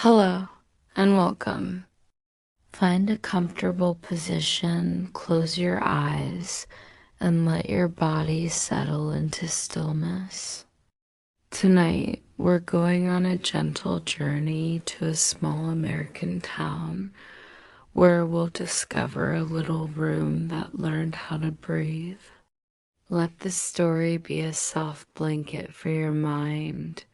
Hello and welcome. Find a comfortable position, close your eyes, and let your body settle into stillness. Tonight, we're going on a gentle journey to a small American town where we'll discover a little room that learned how to breathe. Let the story be a soft blanket for your mind,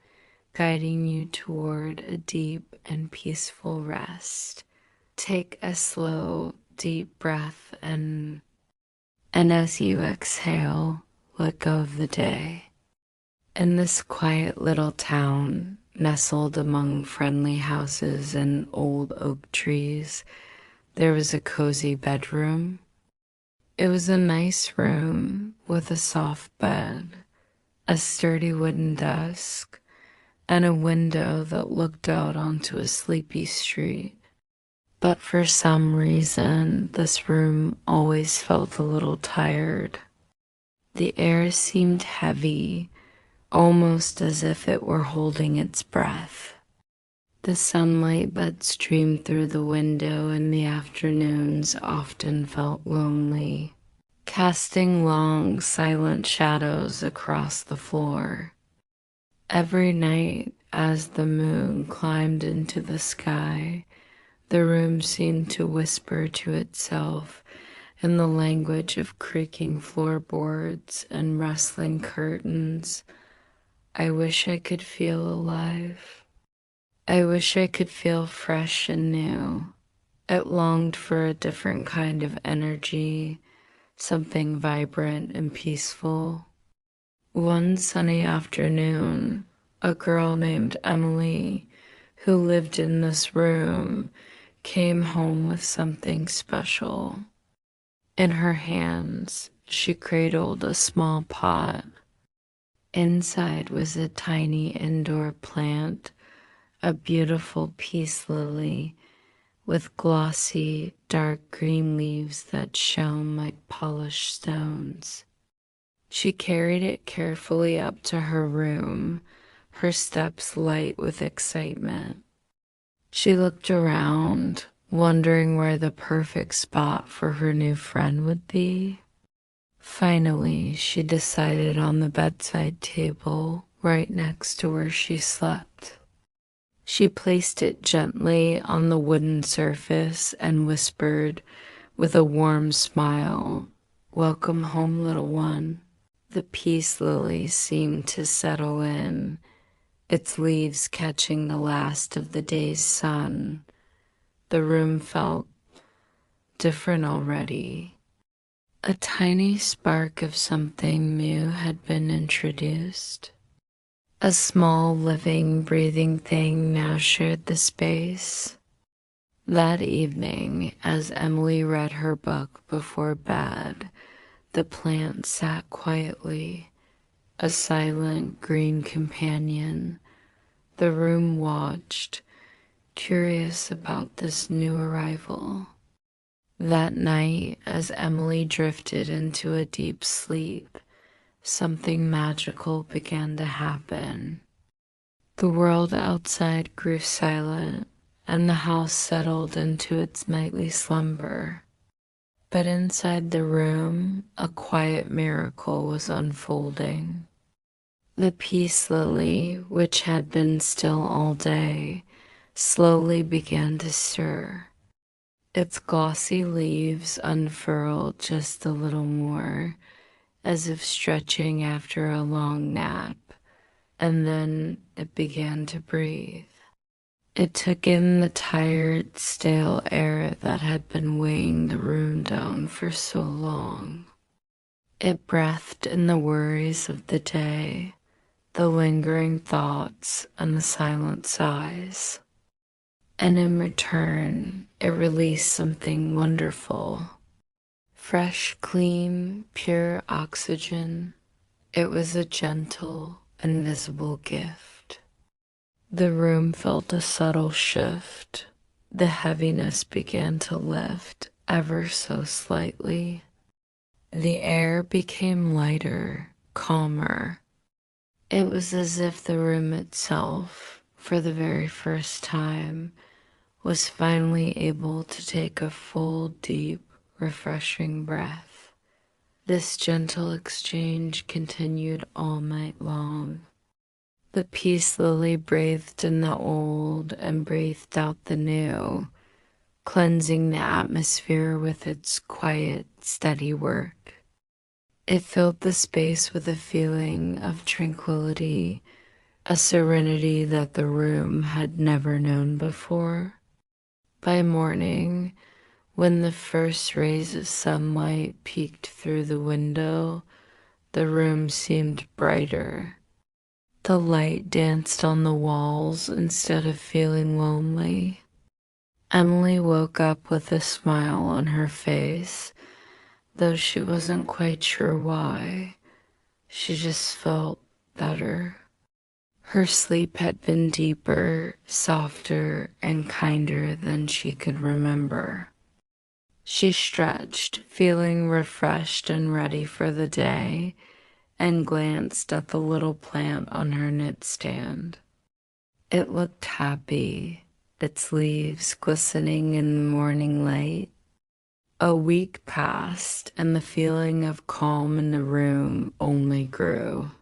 guiding you toward a deep and peaceful rest. Take a slow, deep breath and as you exhale, let go of the day. In this quiet little town, nestled among friendly houses and old oak trees, there was a cozy bedroom. It was a nice room with a soft bed, a sturdy wooden desk, and a window that looked out onto a sleepy street. But for some reason, this room always felt a little tired. The air seemed heavy, almost as if it were holding its breath. The sunlight that streamed through the window in the afternoons often felt lonely, casting long, silent shadows across the floor. Every night, as the moon climbed into the sky, the room seemed to whisper to itself in the language of creaking floorboards and rustling curtains. I wish I could feel alive. I wish I could feel fresh and new. It longed for a different kind of energy, something vibrant and peaceful. One sunny afternoon, a girl named Emily, who lived in this room, came home with something special. In her hands, she cradled a small pot. Inside was a tiny indoor plant, a beautiful peace lily with glossy, dark green leaves that shone like polished stones. She carried it carefully up to her room, her steps light with excitement. She looked around, wondering where the perfect spot for her new friend would be. Finally, she decided on the bedside table right next to where she slept. She placed it gently on the wooden surface and whispered with a warm smile, "Welcome home, little one." The peace lily seemed to settle in, its leaves catching the last of the day's sun. The room felt different already. A tiny spark of something new had been introduced. A small, living, breathing thing now shared the space. That evening, as Emily read her book before bed, the plant sat quietly, a silent green companion. The room watched, curious about this new arrival. That night, as Emily drifted into a deep sleep, something magical began to happen. The world outside grew silent, and the house settled into its nightly slumber. But inside the room, a quiet miracle was unfolding. The peace lily, which had been still all day, slowly began to stir. Its glossy leaves unfurled just a little more, as if stretching after a long nap, and then it began to breathe. It took in the tired, stale air that had been weighing the room down for so long. It breathed in the worries of the day, the lingering thoughts, and the silent sighs. And in return, it released something wonderful. Fresh, clean, pure oxygen. It was a gentle, invisible gift. The room felt a subtle shift. The heaviness began to lift ever so slightly. The air became lighter, calmer. It was as if the room itself, for the very first time, was finally able to take a full, deep, refreshing breath. This gentle exchange continued all night long. The peace lily breathed in the old and breathed out the new, cleansing the atmosphere with its quiet, steady work. It filled the space with a feeling of tranquility, a serenity that the room had never known before. By morning, when the first rays of sunlight peeked through the window, the room seemed brighter. The light danced on the walls instead of feeling lonely. Emily woke up with a smile on her face, though she wasn't quite sure why. She just felt better. Her sleep had been deeper, softer, and kinder than she could remember. She stretched, feeling refreshed and ready for the day, and glanced at the little plant on her nightstand. It looked happy, its leaves glistening in the morning light. A week passed, and the feeling of calm in the room only grew.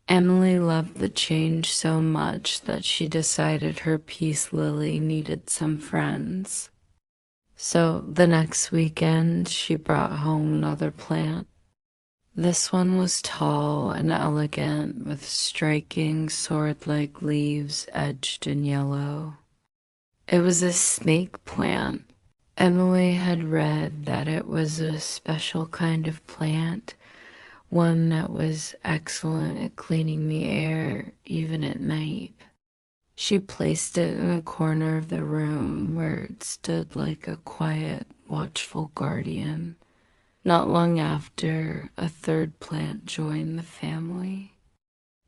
Emily loved the change so much that she decided her peace lily needed some friends. So the next weekend, she brought home another plant. This one was tall and elegant, with striking sword-like leaves edged in yellow. It was a snake plant. Emily had read that it was a special kind of plant, one that was excellent at cleaning the air, even at night. She placed it in a corner of the room where it stood like a quiet, watchful guardian. Not long after, a third plant joined the family.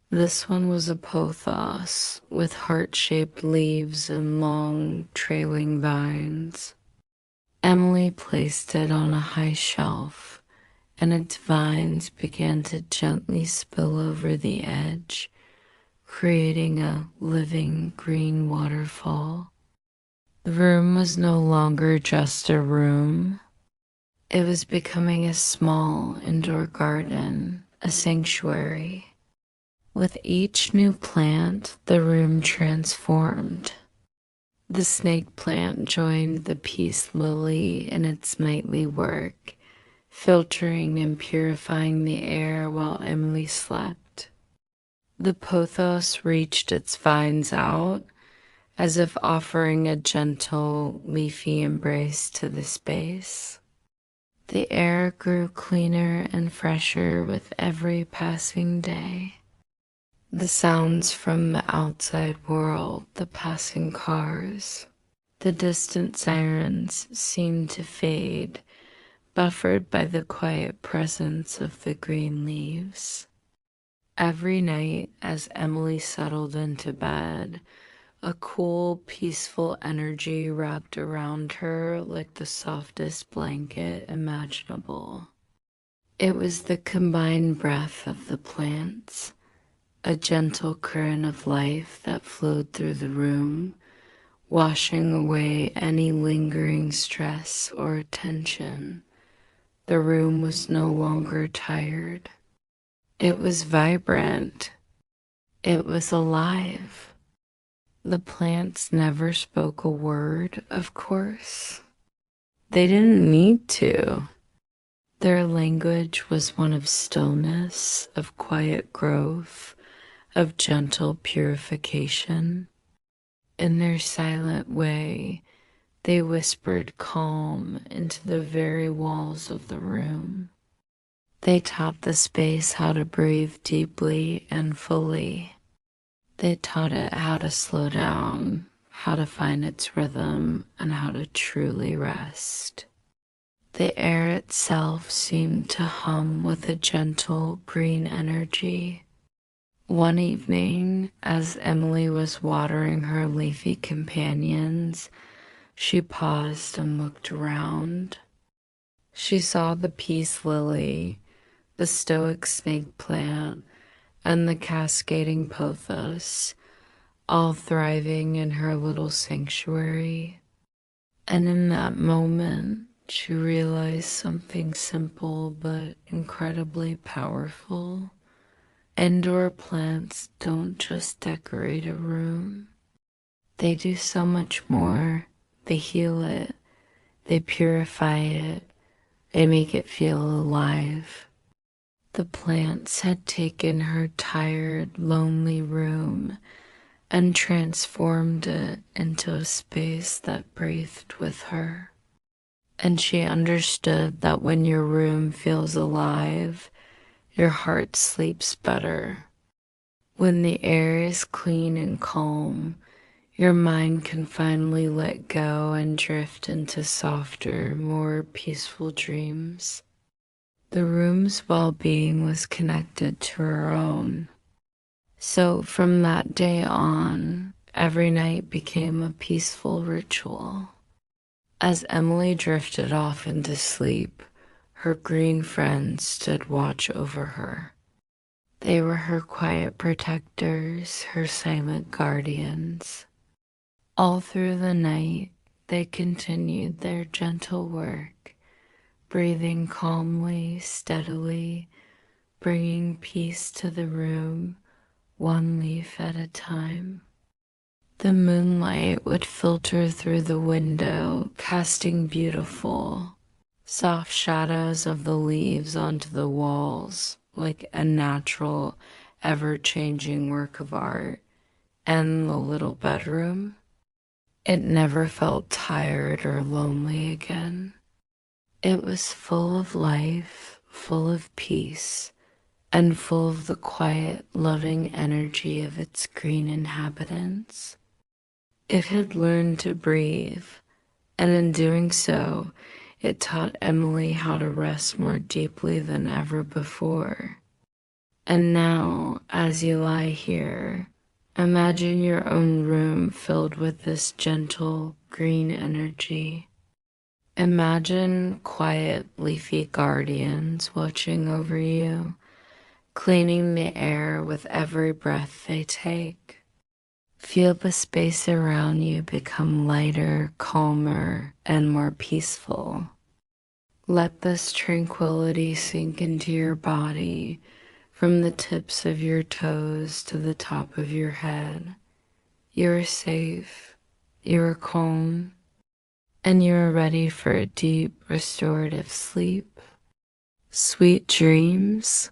This one was a pothos with heart-shaped leaves and long, trailing vines. Emily placed it on a high shelf, and its vines began to gently spill over the edge, creating a living green waterfall. The room was no longer just a room. It was becoming a small indoor garden, a sanctuary. With each new plant, the room transformed. The snake plant joined the peace lily in its nightly work, filtering and purifying the air while Emily slept. The pothos reached its vines out, as if offering a gentle, leafy embrace to the space. The air grew cleaner and fresher with every passing day. The sounds from the outside world, the passing cars, the distant sirens seemed to fade, buffered by the quiet presence of the green leaves. Every night, as Emily settled into bed, a cool, peaceful energy wrapped around her like the softest blanket imaginable. It was the combined breath of the plants, a gentle current of life that flowed through the room, washing away any lingering stress or tension. The room was no longer tired. It was vibrant. It was alive. The plants never spoke a word, of course. They didn't need to. Their language was one of stillness, of quiet growth, of gentle purification. In their silent way, they whispered calm into the very walls of the room. They taught the space how to breathe deeply and fully. They taught it how to slow down, how to find its rhythm, and how to truly rest. The air itself seemed to hum with a gentle green energy. One evening, as Emily was watering her leafy companions, she paused and looked around. She saw the peace lily, the stoic snake plant, and the cascading pothos, all thriving in her little sanctuary. And in that moment, she realized something simple but incredibly powerful. Indoor plants don't just decorate a room, they do so much more. They heal it, they purify it, they make it feel alive. The plants had taken her tired, lonely room and transformed it into a space that breathed with her. And she understood that when your room feels alive, your heart sleeps better. When the air is clean and calm, your mind can finally let go and drift into softer, more peaceful dreams. The room's well-being was connected to her own. So from that day on, every night became a peaceful ritual. As Emily drifted off into sleep, her green friends stood watch over her. They were her quiet protectors, her silent guardians. All through the night, they continued their gentle work, breathing calmly, steadily, bringing peace to the room, one leaf at a time. The moonlight would filter through the window, casting beautiful, soft shadows of the leaves onto the walls, like a natural, ever-changing work of art. And the little bedroom, it never felt tired or lonely again. It was full of life, full of peace, and full of the quiet, loving energy of its green inhabitants. It had learned to breathe, and in doing so, it taught Emily how to rest more deeply than ever before. And now, as you lie here, imagine your own room filled with this gentle, green energy. Imagine quiet, leafy guardians watching over you, cleaning the air with every breath they take. Feel the space around you become lighter, calmer, and more peaceful. Let this tranquility sink into your body, from the tips of your toes to the top of your head. You are safe, you are calm, and you are ready for a deep, restorative sleep. Sweet dreams.